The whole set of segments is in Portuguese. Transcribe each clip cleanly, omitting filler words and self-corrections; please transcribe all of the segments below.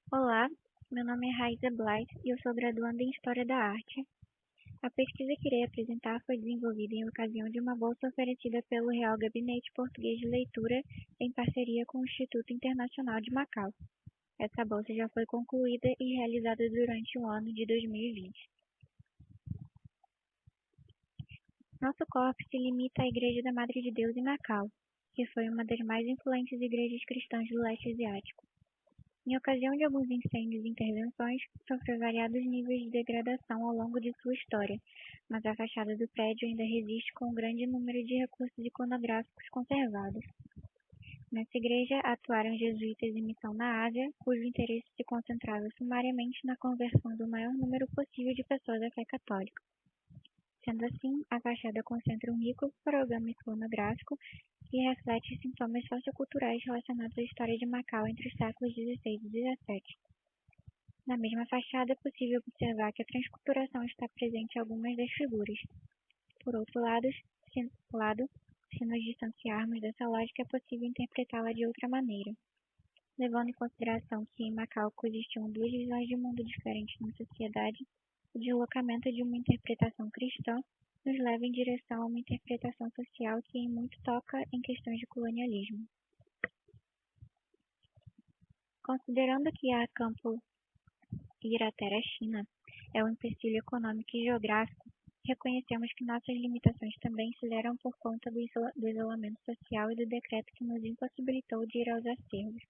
Olá, meu nome é Raíza Blythe e eu sou graduanda em História da Arte. A pesquisa que irei apresentar foi desenvolvida em ocasião de uma bolsa oferecida pelo Real Gabinete Português de Leitura em parceria com o Instituto Internacional de Macau. Essa bolsa já foi concluída e realizada durante o ano de 2020. Nosso corpo se limita à Igreja da Madre de Deus em Macau, que foi uma das mais influentes igrejas cristãs do leste asiático. Em ocasião de alguns incêndios e intervenções, sofreu variados níveis de degradação ao longo de sua história, mas a fachada do prédio ainda resiste com um grande número de recursos iconográficos conservados. Nessa igreja atuaram jesuítas em missão na Ásia, cujo interesse se concentrava sumariamente na conversão do maior número possível de pessoas à fé católica. Sendo assim, a fachada concentra um rico programa iconográfico que reflete sintomas socioculturais relacionados à história de Macau entre os séculos XVI e XVII. Na mesma fachada é possível observar que a transculturação está presente em algumas das figuras. Por outro lado, se nos distanciarmos dessa lógica, é possível interpretá-la de outra maneira. Levando em consideração que em Macau coexistiam duas visões de mundo diferentes na sociedade, o deslocamento de uma interpretação cristã nos leva em direção a uma interpretação social que em muito toca em questões de colonialismo. Considerando que a campo ir até a China é um empecilho econômico e geográfico, reconhecemos que nossas limitações também se deram por conta do isolamento social e do decreto que nos impossibilitou de ir aos acervos.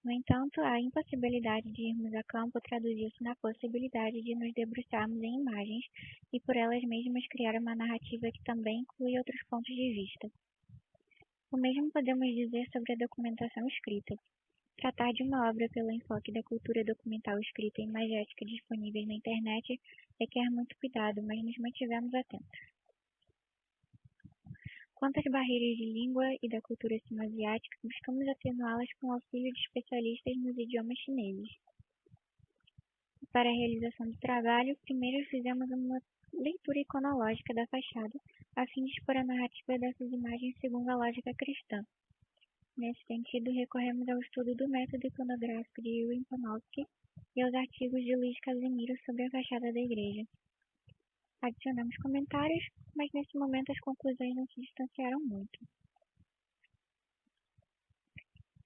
No entanto, a impossibilidade de irmos a campo traduziu-se na possibilidade de nos debruçarmos em imagens e por elas mesmas criar uma narrativa que também inclui outros pontos de vista. O mesmo podemos dizer sobre a documentação escrita. Tratar de uma obra pelo enfoque da cultura documental escrita e imagética disponíveis na internet requer muito cuidado, mas nos mantivemos atentos. Quanto às barreiras de língua e da cultura sino-asiática, buscamos atenuá-las com o auxílio de especialistas nos idiomas chineses. Para a realização do trabalho, primeiro fizemos uma leitura iconológica da fachada, a fim de expor a narrativa dessas imagens segundo a lógica cristã. Nesse sentido, recorremos ao estudo do método iconográfico de Yuri Panofsky e aos artigos de Luiz Casimiro sobre a fachada da igreja. Adicionamos comentários, mas nesse momento as conclusões não se distanciaram muito.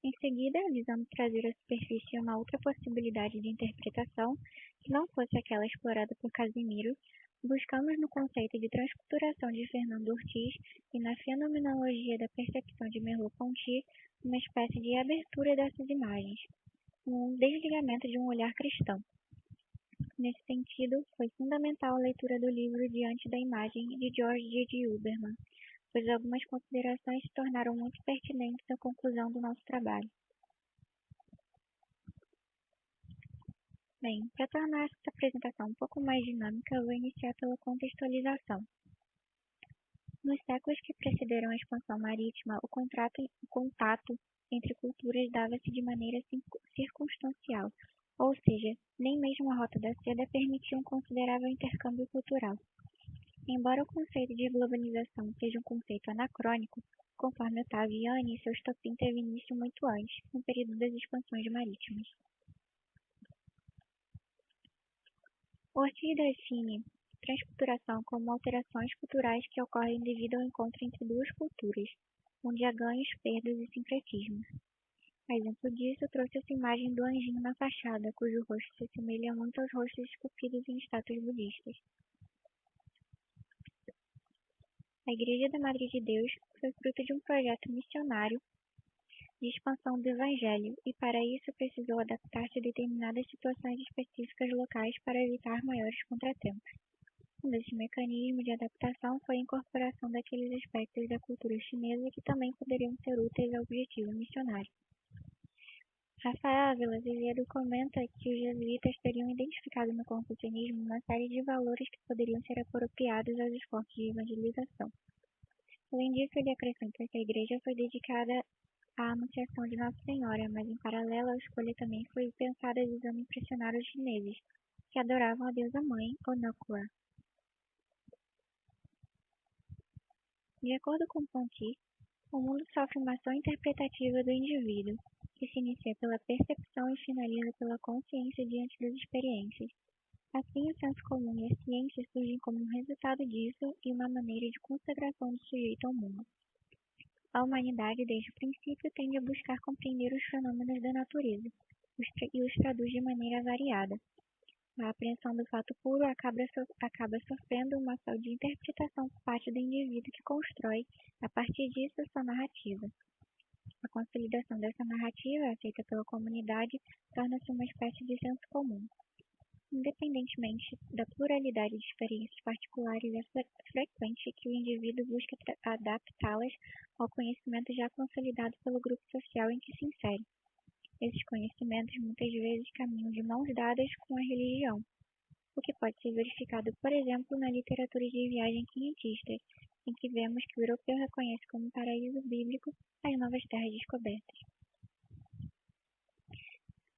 Em seguida, visando trazer à superfície uma outra possibilidade de interpretação, que não fosse aquela explorada por Casimiro, buscamos no conceito de transculturação de Fernando Ortiz e na fenomenologia da percepção de Merleau-Ponty uma espécie de abertura dessas imagens, um desligamento de um olhar cristão. Nesse sentido, foi fundamental a leitura do livro Diante da Imagem de George G. Huberman, pois algumas considerações se tornaram muito pertinentes à conclusão do nosso trabalho. Bem, para tornar essa apresentação um pouco mais dinâmica, eu vou iniciar pela contextualização. Nos séculos que precederam a expansão marítima, o contato entre culturas dava-se de maneira circunstancial, ou seja, nem mesmo a Rota da Seda permitia um considerável intercâmbio cultural. Embora o conceito de globalização seja um conceito anacrônico, conforme Otávio Yanni, seu estopim teve início muito antes, no período das expansões marítimas. Ortiz define transculturação como alterações culturais que ocorrem devido ao encontro entre duas culturas, onde há ganhos, perdas e sincretismos. A exemplo disso, trouxe essa imagem do anjinho na fachada, cujo rosto se assemelha muito aos rostos esculpidos em estátuas budistas. A Igreja da Madre de Deus foi fruto de um projeto missionário de expansão do Evangelho e, para isso, precisou adaptar-se a determinadas situações específicas locais para evitar maiores contratempos. Um desses mecanismos de adaptação foi a incorporação daqueles aspectos da cultura chinesa que também poderiam ser úteis ao objetivo missionário. Rafael Ávila Azevedo comenta que os jesuítas teriam identificado no confucionismo uma série de valores que poderiam ser apropriados aos esforços de evangelização. Além disso, ele acrescenta que a igreja foi dedicada à anunciação de Nossa Senhora, mas em paralelo a escolha também foi pensada visando impressionar os chineses, que adoravam a deusa mãe, Onokwa. De acordo com Ponty, o mundo sofre uma ação interpretativa do indivíduo, que se inicia pela percepção e finaliza pela consciência diante das experiências. Assim, o senso comum e a ciência surgem como um resultado disso e uma maneira de consagração do sujeito ao mundo. A humanidade, desde o princípio, tende a buscar compreender os fenômenos da natureza e os traduz de maneira variada. A apreensão do fato puro acaba sofrendo uma falta de interpretação por parte do indivíduo que constrói, a partir disso, sua narrativa. A consolidação dessa narrativa, aceita pela comunidade, torna-se uma espécie de senso comum. Independentemente da pluralidade de experiências particulares, é frequente que o indivíduo busque adaptá-las ao conhecimento já consolidado pelo grupo social em que se insere. Esses conhecimentos muitas vezes caminham de mãos dadas com a religião, o que pode ser verificado, por exemplo, na literatura de viagem quinhentista, em que vemos que o europeu reconhece como paraíso bíblico as novas terras descobertas.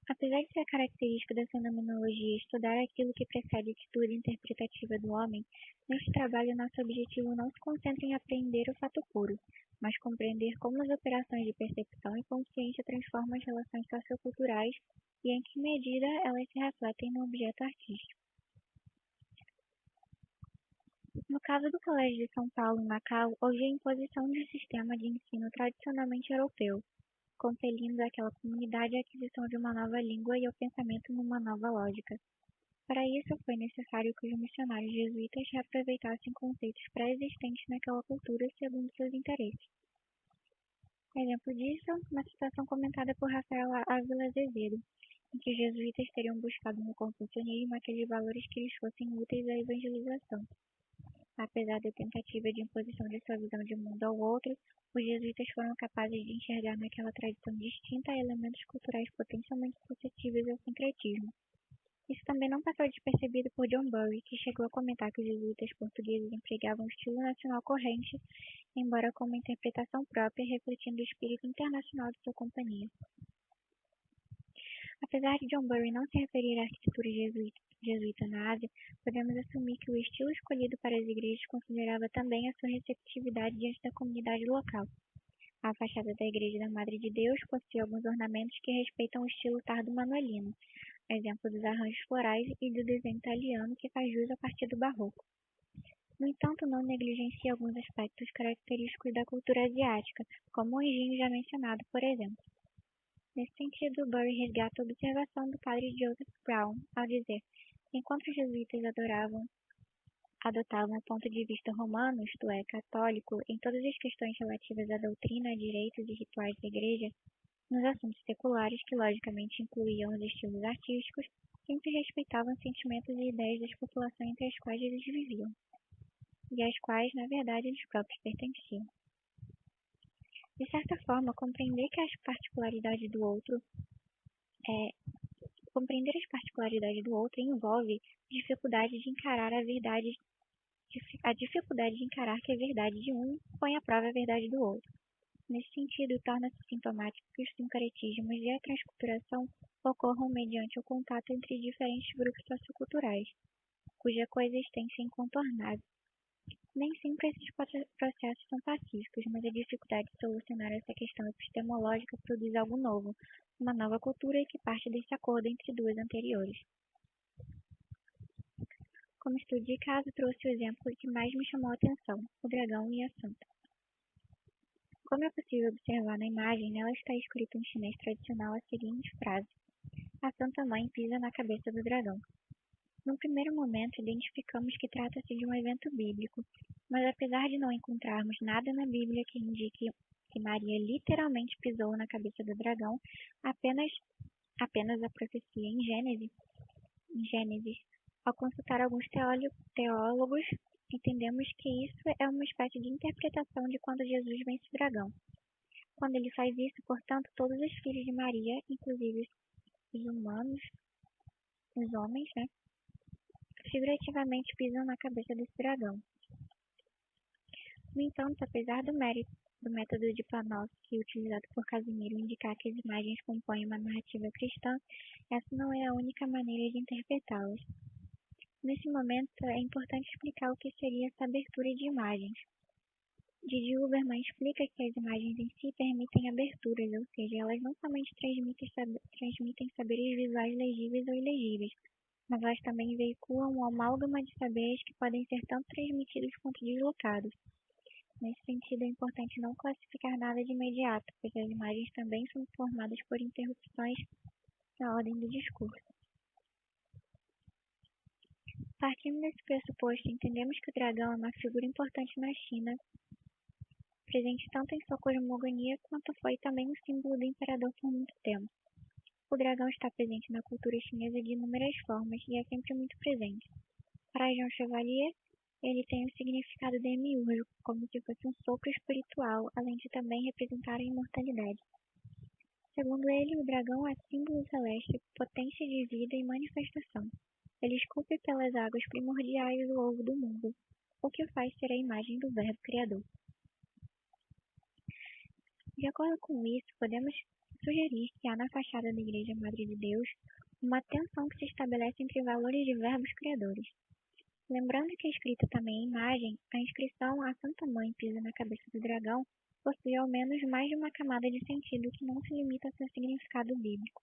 Apesar de ser característico da fenomenologia estudar aquilo que precede a atitude interpretativa do homem, neste trabalho nosso objetivo não se concentra em apreender o fato puro, mas compreender como as operações de percepção e consciência transformam as relações socioculturais e em que medida elas se refletem no objeto artístico. No caso do Colégio de São Paulo, em Macau, houve a imposição de um sistema de ensino tradicionalmente europeu, compelindo aquela comunidade à aquisição de uma nova língua e ao pensamento numa nova lógica. Para isso, foi necessário que os missionários jesuítas reaproveitassem conceitos pré-existentes naquela cultura segundo seus interesses. Exemplo disso, uma citação comentada por Rafael Ávila Azevedo, em que os jesuítas teriam buscado no confucionismo aqueles valores que lhes fossem úteis à evangelização. Apesar da tentativa de imposição de sua visão de mundo ao outro, os jesuítas foram capazes de enxergar naquela tradição distinta elementos culturais potencialmente suscetíveis ao sincretismo. Isso também não passou despercebido por John Bury, que chegou a comentar que os jesuítas portugueses empregavam o estilo nacional corrente, embora com uma interpretação própria, refletindo o espírito internacional de sua companhia. Apesar de John Bury não se referir à arquitetura jesuíta na Ásia, podemos assumir que o estilo escolhido para as igrejas considerava também a sua receptividade diante da comunidade local. A fachada da Igreja da Madre de Deus possui alguns ornamentos que respeitam o estilo tardo-manuelino, exemplo dos arranjos florais e do desenho italiano que faz jus a partir do barroco. No entanto, não negligencia alguns aspectos característicos da cultura asiática, como o anjinho já mencionado, por exemplo. Nesse sentido, Bury resgata a observação do padre Joseph Brown ao dizer: enquanto os jesuítas adotavam o ponto de vista romano, isto é, católico, em todas as questões relativas à doutrina, direitos e rituais da igreja, nos assuntos seculares, que logicamente incluíam os estilos artísticos, sempre respeitavam os sentimentos e ideias das populações entre as quais eles viviam, e às quais, na verdade, eles próprios pertenciam. De certa forma, compreender as particularidades do outro envolve a dificuldade de encarar que a verdade de um põe à prova a verdade do outro. Nesse sentido, torna-se sintomático que os sincretismos e a transculturação ocorram mediante o contato entre diferentes grupos socioculturais, cuja coexistência é incontornável. Nem sempre esses processos são pacíficos, mas a dificuldade de solucionar essa questão epistemológica produz algo novo, uma nova cultura que parte desse acordo entre duas anteriores. Como estudo de caso, trouxe o exemplo que mais me chamou a atenção, o dragão e a santa. Como é possível observar na imagem, nela está escrito em chinês tradicional a seguinte frase: a Santa Mãe pisa na cabeça do dragão. Num primeiro momento, identificamos que trata-se de um evento bíblico, mas apesar de não encontrarmos nada na Bíblia que indique que Maria literalmente pisou na cabeça do dragão, apenas a profecia em Gênesis. Ao consultar alguns teólogos, entendemos que isso é uma espécie de interpretação de quando Jesus vence o dragão. Quando ele faz isso, portanto, todos os filhos de Maria, inclusive os homens, figurativamente pisam na cabeça desse dragão. No entanto, apesar do método de Panofsky utilizado por Casimiro indicar que as imagens compõem uma narrativa cristã, essa não é a única maneira de interpretá-las. Nesse momento, é importante explicar o que seria essa abertura de imagens. Didi Huberman explica que as imagens em si permitem aberturas, ou seja, elas não somente transmitem saberes visuais legíveis ou ilegíveis, mas elas também veiculam uma amálgama de saberes que podem ser tanto transmitidos quanto deslocados. Nesse sentido, é importante não classificar nada de imediato, pois as imagens também são formadas por interrupções na ordem do discurso. Partindo desse pressuposto, entendemos que o dragão é uma figura importante na China, presente tanto em sua cosmogonia quanto foi também um símbolo do imperador por muito tempo. O dragão está presente na cultura chinesa de inúmeras formas e é sempre muito presente. Para Jean Chevalier, ele tem o significado demiurgo, como se fosse um sopro espiritual, além de também representar a imortalidade. Segundo ele, o dragão é símbolo celeste, potência de vida e manifestação. Ele esculpe pelas águas primordiais o ovo do mundo, o que o faz ser a imagem do Verbo Criador. De acordo com isso, podemos sugerir que há na fachada da Igreja Madre de Deus uma tensão que se estabelece entre valores de verbos criadores. Lembrando que a escrita também é imagem, a inscrição "A Santa Mãe pisa na cabeça do dragão" possui ao menos mais de uma camada de sentido que não se limita ao seu significado bíblico.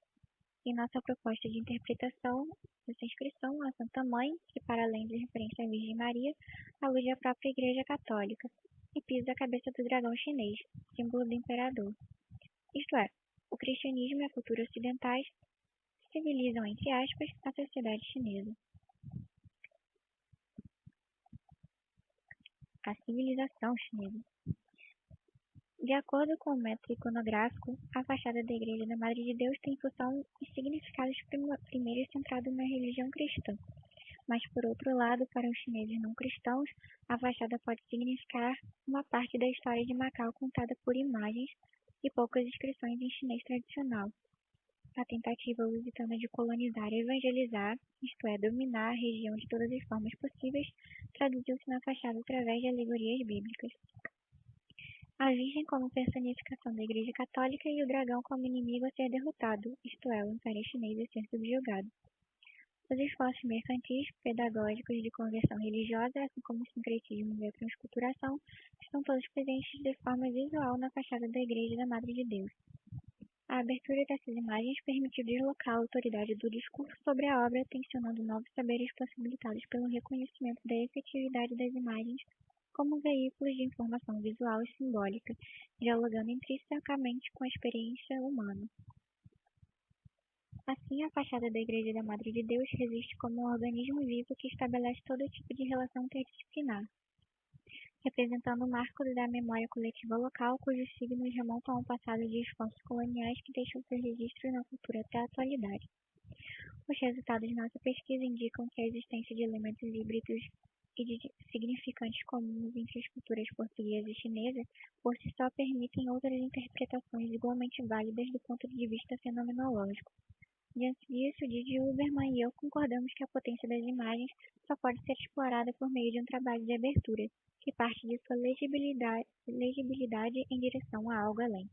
Em nossa proposta de interpretação dessa inscrição, a Santa Mãe, que para além de referência à Virgem Maria, alude à própria Igreja Católica, e pisa a cabeça do dragão chinês, símbolo do imperador. Isto é, o cristianismo e a cultura ocidentais civilizam, entre aspas, a sociedade chinesa. A civilização chinesa. De acordo com o método iconográfico, a fachada da Igreja da Madre de Deus tem função e significados primeiros centrados na religião cristã. Mas, por outro lado, para os chineses não cristãos, a fachada pode significar uma parte da história de Macau contada por imagens e poucas inscrições em chinês tradicional. A tentativa lusitana de colonizar e evangelizar, isto é, dominar a região de todas as formas possíveis, traduziu-se na fachada através de alegorias bíblicas. A Virgem como personificação da Igreja Católica e o dragão como inimigo a ser derrotado, isto é, o Império Chinês a ser subjugado. Os esforços mercantis, pedagógicos de conversão religiosa, assim como o sincretismo e a transculturação, estão todos presentes de forma visual na fachada da Igreja da Madre de Deus. A abertura dessas imagens permitiu deslocar a autoridade do discurso sobre a obra, tensionando novos saberes possibilitados pelo reconhecimento da efetividade das imagens como veículos de informação visual e simbólica, dialogando intrinsecamente com a experiência humana. Assim, a fachada da Igreja da Madre de Deus resiste como um organismo vivo que estabelece todo tipo de relação interdisciplinar, representando o marco da memória coletiva local, cujos signos remontam ao passado de esforços coloniais que deixam seus registros na cultura até a atualidade. Os resultados de nossa pesquisa indicam que a existência de elementos híbridos e de significantes comuns entre as culturas portuguesa e chinesa por si só permitem outras interpretações igualmente válidas do ponto de vista fenomenológico. Diante disso, Didi Huberman e eu concordamos que a potência das imagens só pode ser explorada por meio de um trabalho de abertura, que parte de sua legibilidade em direção a algo além.